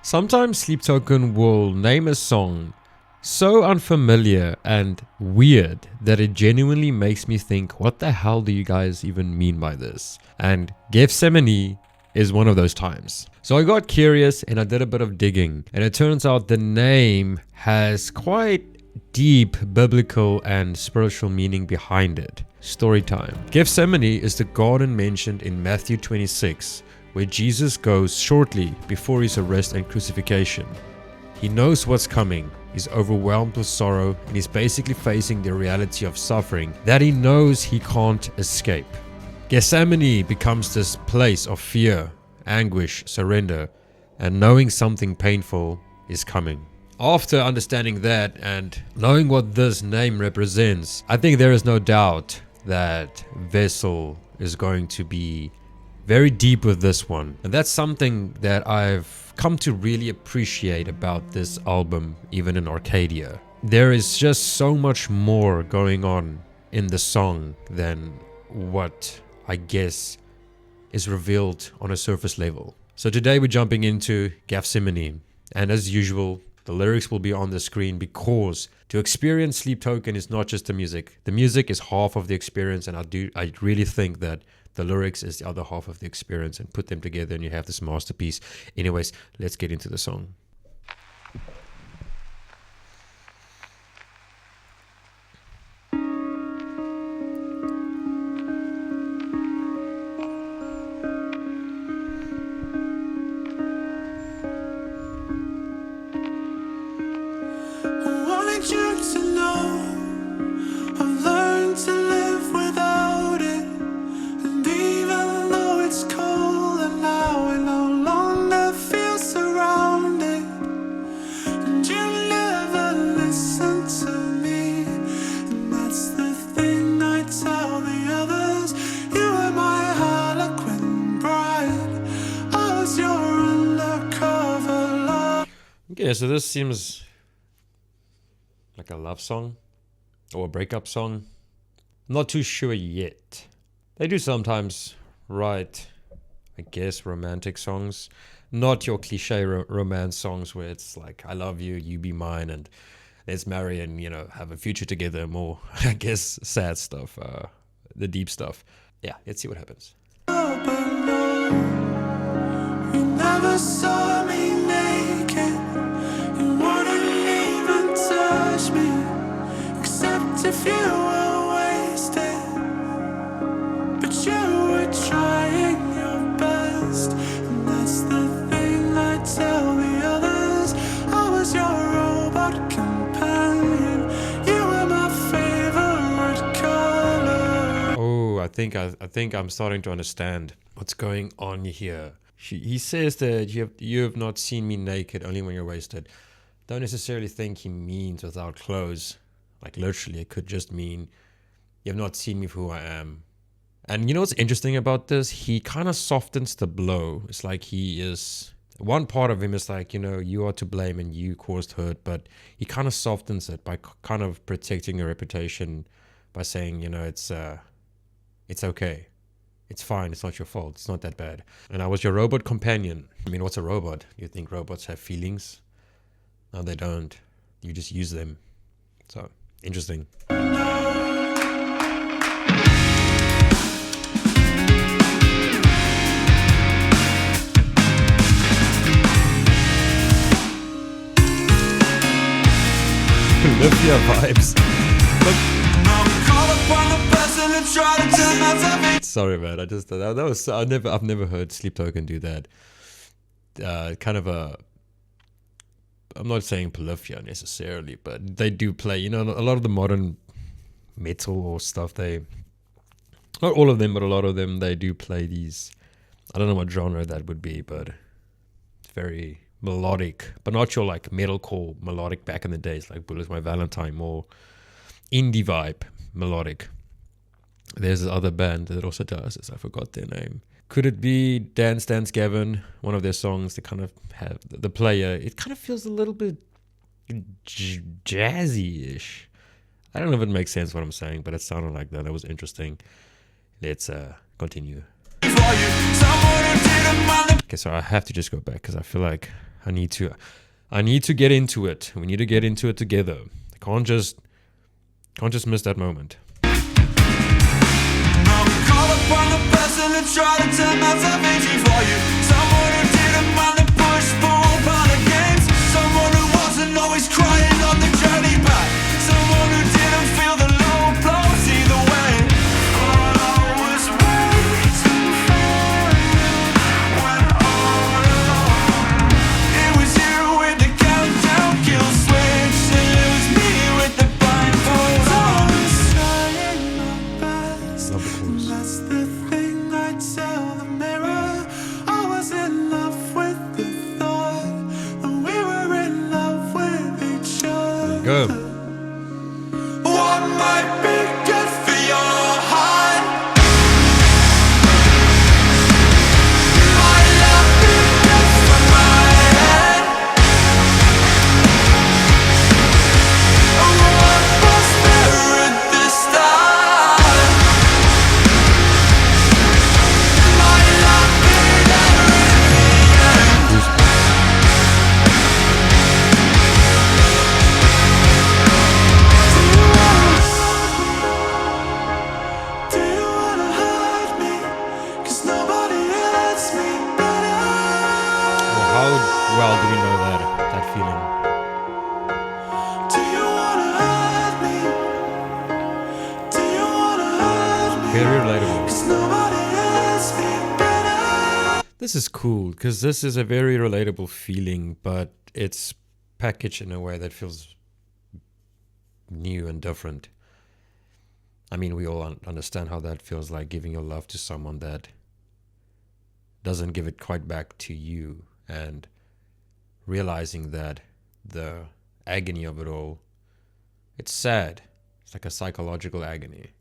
Sometimes Sleep Token will name a song so unfamiliar and weird that it genuinely makes me think, what the hell do you guys even mean by this? And Gethsemane is one of those times. So I got curious and I did a bit of digging, and it turns out the name has quite deep biblical and spiritual meaning behind it. Story time. Gethsemane is the garden mentioned in Matthew 26, where Jesus goes shortly before his arrest and crucifixion. He knows what's coming, he's overwhelmed with sorrow, and he's basically facing the reality of suffering that he knows he can't escape. Gethsemane becomes this place of fear, anguish, surrender, and knowing something painful is coming. After understanding that and knowing what this name represents, I think there is no doubt that Vessel is going to be very deep with this one. And that's something that I've come to really appreciate about this album, even in Arcadia. There is just so much more going on in the song than what I guess is revealed on a surface level. So today we're jumping into Gethsemane, and as usual, the lyrics will be on the screen, because to experience Sleep Token is not just the music. The music is half of the experience, and I really think that the lyrics is the other half of the experience, and put them together and you have this masterpiece. Anyways, let's get into the song. Yeah, so this seems like a love song or a breakup song. Not too sure yet. They do sometimes write, I guess, romantic songs. Not your cliche romance songs where it's like, I love you, you be mine, and let's marry and, you know, have a future together. More, I guess, sad stuff, the deep stuff. Yeah, let's see what happens. You never saw me naked. You wouldn't even touch me, except if you were wasted. But you were trying your best, and that's the thing I tell the others. I was your robot companion. You were my favorite color. Oh, I think I'm starting to understand what's going on here. He says that you have not seen me naked, only when you're wasted. Don't necessarily think he means without clothes. Like literally, it could just mean you have not seen me for who I am. And you know what's interesting about this? He kind of softens the blow. It's like he is... One part of him is like, you know, you are to blame and you caused hurt. But he kind of softens it by kind of protecting your reputation by saying, you know, it's okay. It's fine. It's not your fault. It's not that bad. And I was your robot companion. I mean, what's a robot? You think robots have feelings? No, they don't. You just use them. So, interesting. Olivia vibes. Sorry, man. I just that was I've never heard Sleep Token do that. Kind of a. I'm not saying polyphia necessarily, but they do play. You know, a lot of the modern metal or stuff. Not all of them, but a lot of them. They do play these. I don't know what genre that would be, but it's very melodic, but not your like metalcore melodic back in the days, like Bullet's My Valentine, more indie vibe melodic. There's this other band that also does this. I forgot their name. Could it be Dance Dance Gavin? One of their songs, they kind of have the player. It kind of feels a little bit jazzy-ish. I don't know if it makes sense what I'm saying, but it sounded like that. That was interesting. Let's continue. Okay, so I have to just go back because I feel like I need to get into it. We need to get into it together. I can't just miss that moment. Call upon the person to try to turn my salvation for you. Someone who didn't mind the push, pull upon the games. Someone who wasn't always crying on the journey back. Someone who didn't feel the low blows either way. All I was waiting for you when all alone. It was you with the countdown kill switch, and it was me with the blindfold on. I was trying my best. That's the thing I tell the mirror. I was in love with the thought that we were in love with each other. Go. What might be good for your heart might not be good for my head. What was there at the start might not be there in the end. Do you wanna hurt me? 'Cause nobody hurts me better. How well do we know that feeling? Do you wanna hurt me? Do you wanna hurt me? Very relatable. 'Cause nobody hurts me better. This is cool because this is a very relatable feeling, but it's packaged in a way that feels new and different. I mean, we all understand how that feels like, giving your love to someone that doesn't give it quite back to you, and realizing that the agony of it all, it's sad. It's like a psychological agony.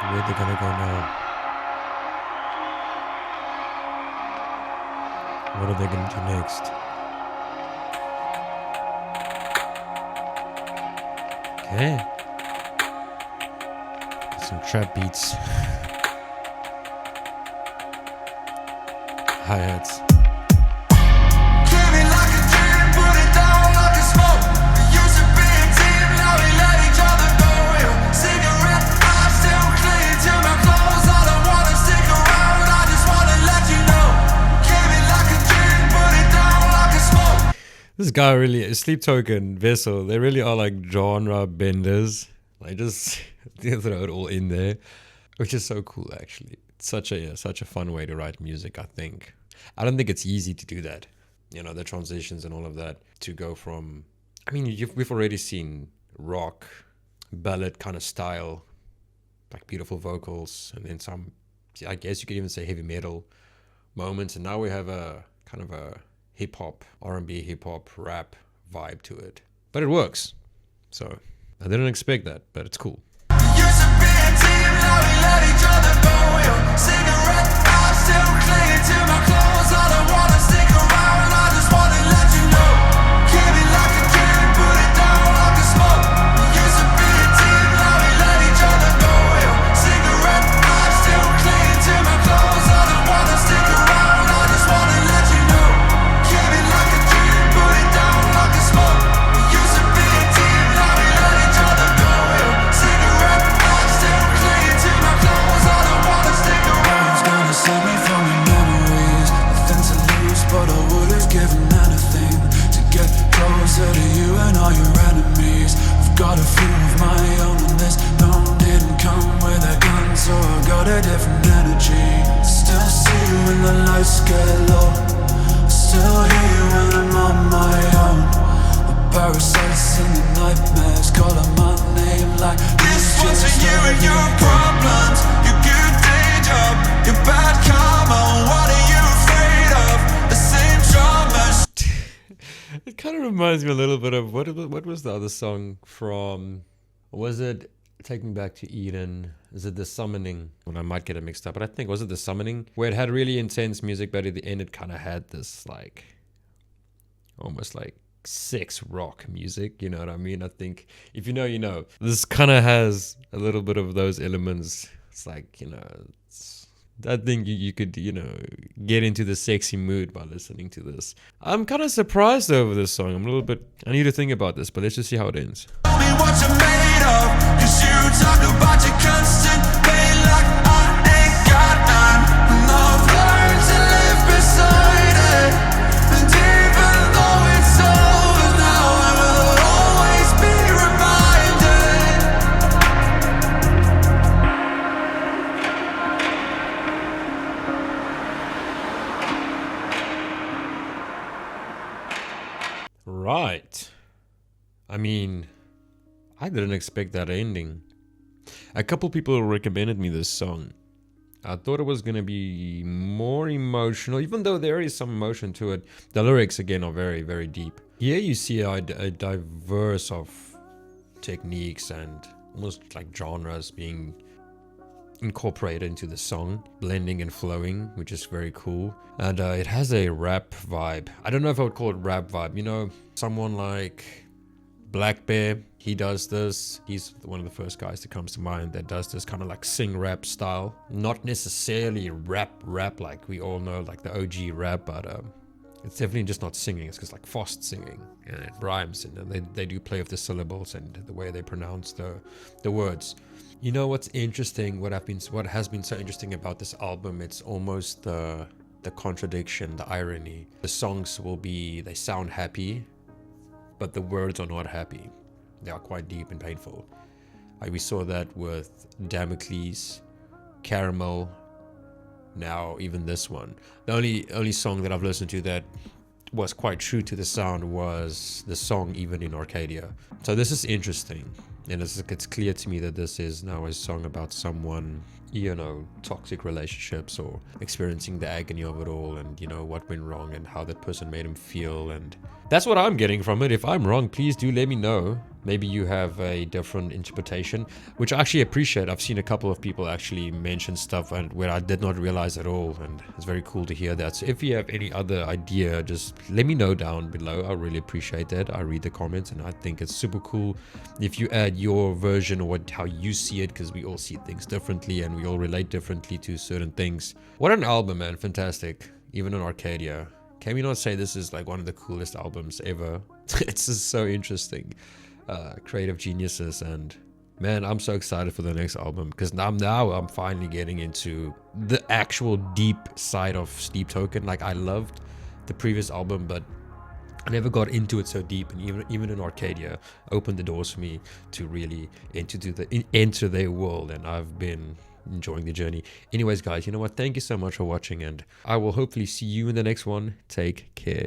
Where are they gonna go now? What are they gonna do next? Okay. Some trap beats. Hi-hats. Came in like a dream, put it down like a smoke. We used to be a team, now we let each other go. Cigarette, I still cling to my clothes. I don't wanna stick around, I just wanna let you know. Came in like a dream, put it down like a smoke. This guy really, Sleep Token, Vessel, they really are like genre benders. Like just they throw it all in there, which is so cool actually. It's such a fun way to write music, I think. I don't think it's easy to do that. You know, the transitions and all of that, to go from, I mean, we've already seen rock, ballad kind of style, like beautiful vocals, and then some, I guess you could even say heavy metal moments, and now we have a kind of a hip hop, R&B, hip hop, rap vibe to it. But it works. So I didn't expect that, but it's cool. Used to be a team, now we let each other go. Cigarette, I still cling to my clothes. I don't wanna stick around, I just wanna let you know. Came in like a dream, put it down like a smoke. Used to be a team, now we let each other go. Cigarette, I still cling to my clothes. I don't wanna stick around, I just wanna let you know. Came in like a dream, put it down like a smoke. Used to be a team, now we let each other go. Cigarette, I still cling to my clothes. I don't wanna stick around. It's gonna save me from your memories. given anything to get closer to you and all your enemies. I've got a few of my own, and this poem didn't come with a gun, so I got a different energy. Still see you when the lights get low, still hear you when I'm on my own. The parasites in the nightmares calling my name like this one's for you and your problems, your good day job, your bad karma. What are you afraid of? The same drama. It kind of reminds me a little bit of what was the other song from? Was it Take Me Back to Eden? Is it The Summoning? Well, I might get it mixed up, but I think was it The Summoning, where it had really intense music, but at the end it kind of had this like almost like sex rock music. You know what I mean? I think if you know, you know. This kind of has a little bit of those elements. It's like, you know, I think you could, you know, get into the sexy mood by listening to this. I'm kind of surprised over this song. I'm a little bit, I need to think about this, but let's just see how it ends. Tell me what you're made of, 'cause you talk about your constant pain like I ain't got none. And I've learned to live beside it, and even though it's over now, I will always be reminded. Right. I mean, I didn't expect that ending. A couple people recommended me this song. I thought it was going to be more emotional, even though there is some emotion to it. The lyrics, again, are very, very deep. Here you see a diverse of techniques and almost like genres being incorporated into the song, blending and flowing, which is very cool. And it has a rap vibe. I don't know if I would call it rap vibe. You know, someone like Black Bear, he does this. He's one of the first guys that comes to mind that does this kind of like sing rap style. Not necessarily rap like we all know, like the OG rap, but it's definitely just not singing. It's just like fast singing, and it rhymes, and they do play with the syllables and the way they pronounce the words. You know what's interesting? What has been so interesting about this album? It's almost the contradiction, the irony. The songs they sound happy, but the words are not happy. They are quite deep and painful. We saw that with Damocles, Caramel, now even this one. The only song that I've listened to that was quite true to the sound was the song Even in Arcadia. So this is interesting, and it's clear to me that this is now a song about someone, you know, toxic relationships or experiencing the agony of it all, and you know what went wrong and how that person made him feel. And that's what I'm getting from it. If I'm wrong, please do let me know. Maybe you have a different interpretation, which I actually appreciate. I've seen a couple of people actually mention stuff and where I did not realize at all, and it's very cool to hear that. So if you have any other idea, just let me know down below. I really appreciate that. I read the comments, and I think it's super cool if you add your version or how you see it, because we all see things differently and we all relate differently to certain things. What an album, man. Fantastic. Even in Arcadia. Can we not say this is like one of the coolest albums ever? It's just so interesting. Creative geniuses, and man, I'm so excited for the next album, because now I'm finally getting into the actual deep side of Sleep Token. Like, I loved the previous album, but I never got into it so deep, and even in Arcadia opened the doors for me to really enter their world, and I've been enjoying the journey. Anyways, guys, you know what? Thank you so much for watching, and I will hopefully see you in the next one. Take care.